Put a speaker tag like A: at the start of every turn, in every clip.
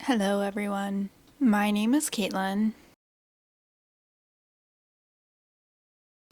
A: Hello, everyone. My name is Caitlin,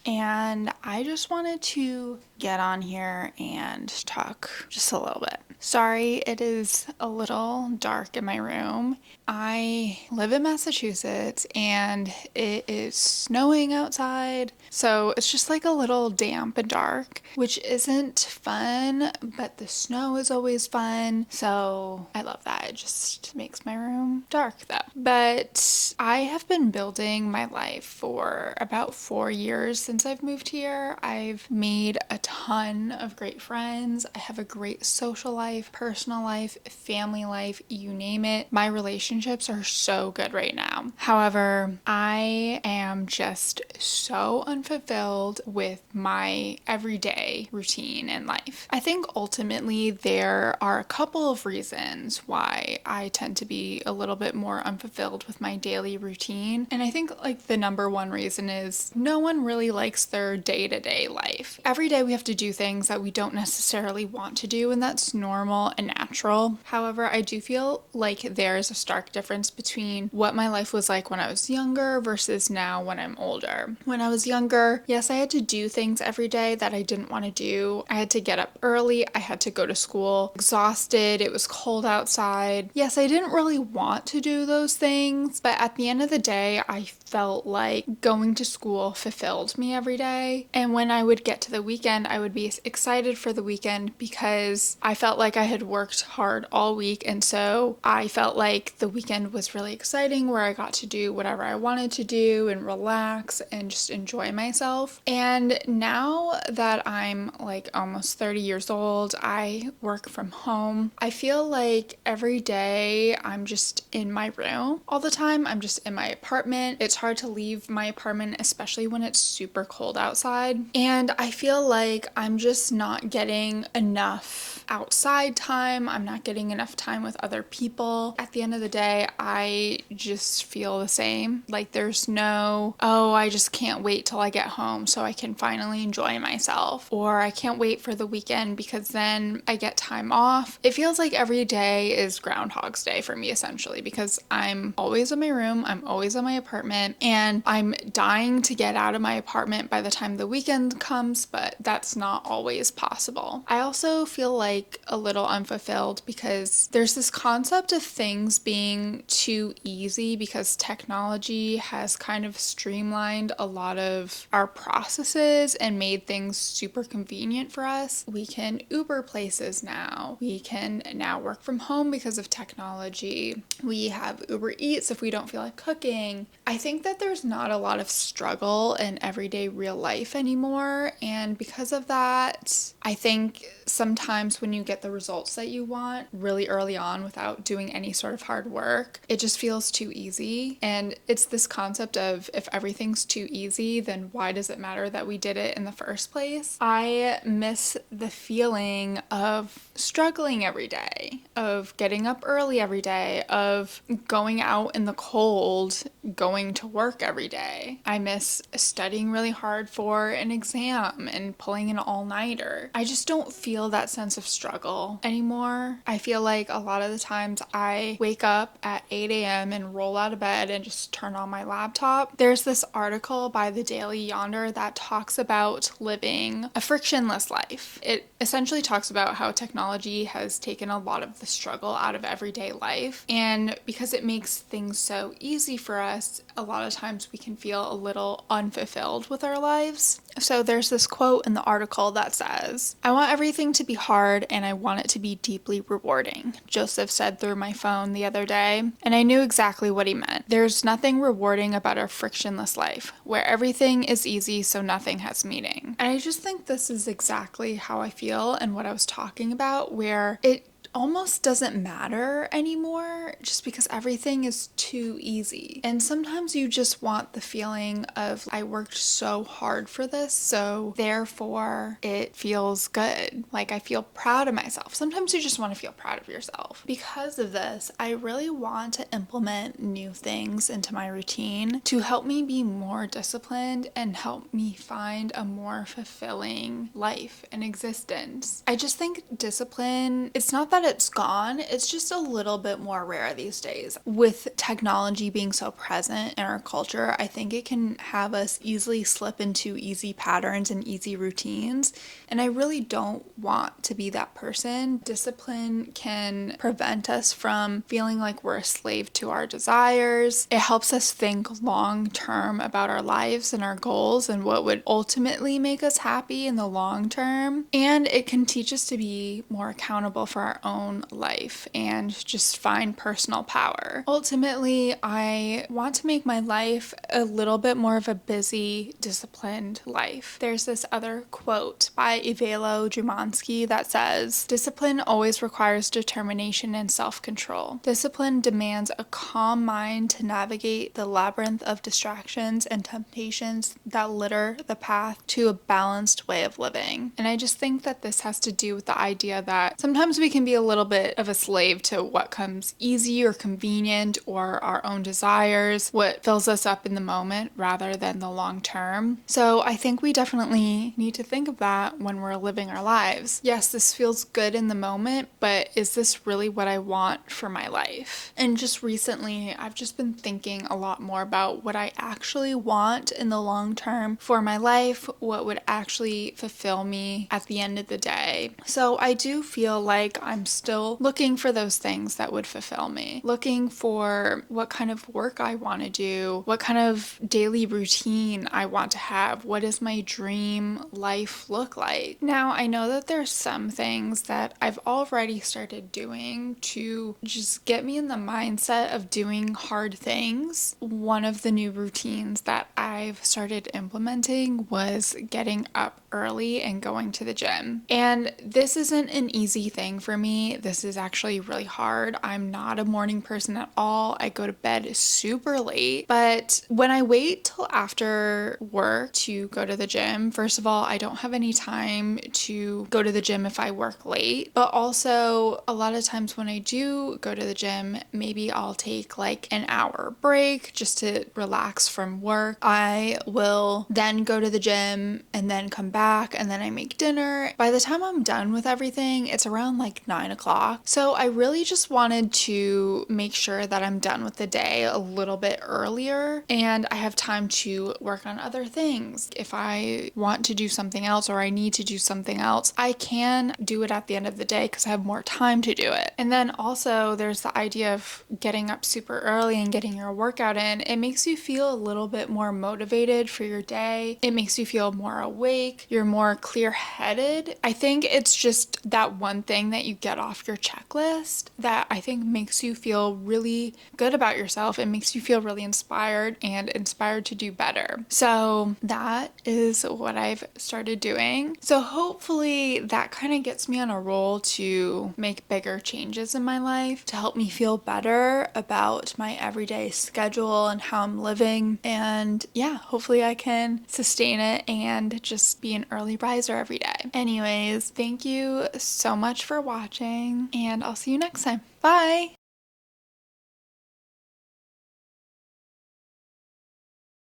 A: and I just wanted to get on here and talk just a little bit. Sorry, it is a little dark in my room. I live in Massachusetts and it is snowing outside, so it's just like a little damp and dark, which isn't fun, but the snow is always fun, so I love that. It just makes my room dark though. But I have been building my life for about 4 years since I've moved here. I've made a ton of great friends. I have a great social life, personal life, family life, you name it. My relationships are so good right now. However, I am just so unfulfilled with my everyday routine in life. I think ultimately there are a couple of reasons why I tend to be a little bit more unfulfilled with my daily routine. And I think like the number one reason is no one really likes their day-to-day life. Every day we have to do things that we don't necessarily want to do, and that's normal and natural. However, I do feel like there's a stark difference between what my life was like when I was younger versus now when I'm older. When I was younger, yes, I had to do things every day that I didn't want to do. I had to get up early, I had to go to school exhausted, it was cold outside. Yes, I didn't really want to do those things, but at the end of the day, I felt like going to school fulfilled me every day. And when I would get to the weekend, I would be excited for the weekend because I felt like I had worked hard all week. And so I felt like the weekend was really exciting where I got to do whatever I wanted to do and relax and just enjoy myself. And now that I'm like almost 30 years old, I work from home. I feel like every day I'm just in my room all the time. I'm just in my apartment. It's hard to leave my apartment, especially when it's super cold outside. And I feel like I'm just not getting enough outside time. I'm not getting enough time with other people. At the end of the day, I just feel the same. Like there's no, oh, I just can't wait till I get home so I can finally enjoy myself. Or I can't wait for the weekend because then I get time off. It feels like every day is Groundhog's Day for me essentially because I'm always in my room, I'm always in my apartment, and I'm dying to get out of my apartment by the time the weekend comes, but that's not always possible. I also feel like a little unfulfilled because there's this concept of things being too easy because technology has kind of streamlined a lot of our processes and made things super convenient for us. We can Uber places now. We can now work from home because of technology. We have Uber Eats if we don't feel like cooking. I think that there's not a lot of struggle in everyday real life anymore, and because of that, I think sometimes when you get the results that you want really early on without doing any sort of hard work, it just feels too easy. And it's this concept of if everything's too easy, then why does it matter that we did it in the first place? I miss the feeling of struggling every day, of getting up early every day, of going out in the cold, going to work every day. I miss studying really hard for an exam and pulling an all-nighter. I just don't feel that sense of struggle anymore. I feel like a lot of the times I wake up at 8 a.m. and roll out of bed and just turn on my laptop. There's this article by the Daily Yonder that talks about living a frictionless life. It essentially talks about how technology has taken a lot of the struggle out of everyday life, and because it makes things so easy for us, a lot of times we can feel a little unfulfilled with our lives. So there's this quote in the article that says, "I want everything to be hard and I want it to be deeply rewarding," Joseph said through my phone the other day, and I knew exactly what he meant. There's nothing rewarding about a frictionless life, where everything is easy so nothing has meaning. And I just think this is exactly how I feel and what I was talking about, where it almost doesn't matter anymore just because everything is too easy. And sometimes you just want the feeling of, I worked so hard for this, so therefore it feels good. Like I feel proud of myself. Sometimes you just want to feel proud of yourself. Because of this, I really want to implement new things into my routine to help me be more disciplined and help me find a more fulfilling life and existence. I just think discipline, it's not that that it's gone, it's just a little bit more rare these days. With technology being so present in our culture, I think it can have us easily slip into easy patterns and easy routines. And I really don't want to be that person. Discipline can prevent us from feeling like we're a slave to our desires. It helps us think long term about our lives and our goals and what would ultimately make us happy in the long term. And it can teach us to be more accountable for our own life and just find personal power. Ultimately, I want to make my life a little bit more of a busy, disciplined life. There's this other quote by Ivalo Jumansky that says, "Discipline always requires determination and self-control. Discipline demands a calm mind to navigate the labyrinth of distractions and temptations that litter the path to a balanced way of living." And I just think that this has to do with the idea that sometimes we can be a little bit of a slave to what comes easy or convenient or our own desires, what fills us up in the moment rather than the long term. So I think we definitely need to think of that when we're living our lives. Yes, this feels good in the moment, but is this really what I want for my life? And just recently, I've just been thinking a lot more about what I actually want in the long term for my life, what would actually fulfill me at the end of the day. So I do feel like I'm still looking for those things that would fulfill me, looking for what kind of work I want to do, what kind of daily routine I want to have, what does my dream life look like. Now, I know that there's some things that I've already started doing to just get me in the mindset of doing hard things. One of the new routines that I've started implementing was getting up early and going to the gym. And this isn't an easy thing for me. This is actually really hard. I'm not a morning person at all. I go to bed super late. But when I wait till after work to go to the gym, first of all, I don't have any time to go to the gym if I work late. But also, a lot of times when I do go to the gym, maybe I'll take like an hour break just to relax from work. I will then go to the gym and then come back and then I make dinner. By the time I'm done with everything, it's around like 9 o'clock. So I really just wanted to make sure that I'm done with the day a little bit earlier and I have time to work on other things. If I want to do something else or I need to do something else, I can do it at the end of the day because I have more time to do it. And then also there's the idea of getting up super early and getting your workout in. It makes you feel a little bit more motivated for your day. It makes you feel more awake. You're more clear-headed. I think it's just that one thing that you get off your checklist that I think makes you feel really good about yourself. It makes you feel really inspired and inspired to do better. So that is what I've started doing. So hopefully that kind of gets me on a roll to make bigger changes in my life to help me feel better about my everyday schedule and how I'm living. And yeah, hopefully I can sustain it and just be an early riser every day. Anyways, thank you so much for watching and I'll see you next time. Bye!